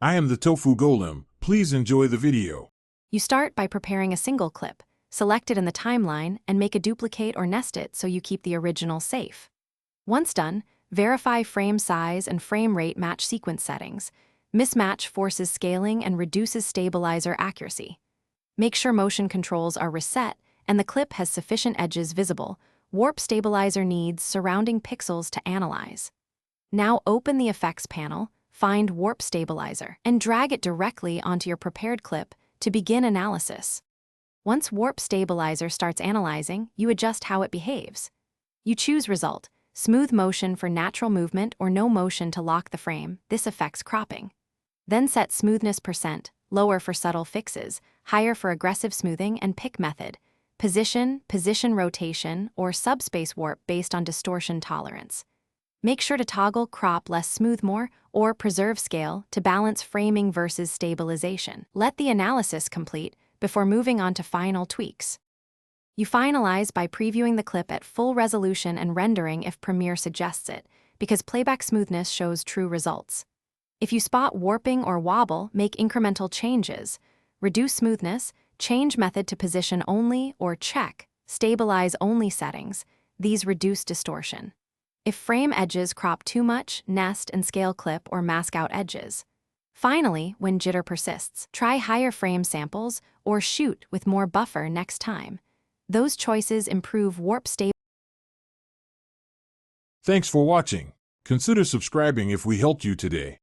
I am the Tofu Golem. Please enjoy the video. You start by preparing a single clip, select it in the timeline, and make a duplicate or nest it so you keep the original safe. Once done, verify frame size and frame rate match sequence settings. Mismatch forces scaling and reduces stabilizer accuracy. Make sure motion controls are reset and the clip has sufficient edges visible. Warp stabilizer needs surrounding pixels to analyze. Now open the effects panel, find Warp Stabilizer, and drag it directly onto your prepared clip to begin analysis. Once Warp Stabilizer starts analyzing, you adjust how it behaves. You choose Result, smooth motion for natural movement or no motion to lock the frame. This affects cropping. Then set smoothness %, lower for subtle fixes, higher for aggressive smoothing, and pick method, position rotation, or subspace warp based on distortion tolerance. Make sure to toggle crop less smooth more or preserve scale to balance framing versus stabilization. Let the analysis complete before moving on to final tweaks. You finalize by previewing the clip at full resolution and rendering if Premiere suggests it, because playback smoothness shows true results. If you spot warping or wobble, make incremental changes. Reduce smoothness, change method to position only, or check stabilize only settings. These reduce distortion. If frame edges crop too much, nest and scale clip or mask out edges. Finally, when jitter persists, try higher frame samples or shoot with more buffer next time. Those choices improve warp stability. Thanks for watching. Consider subscribing if we helped you today.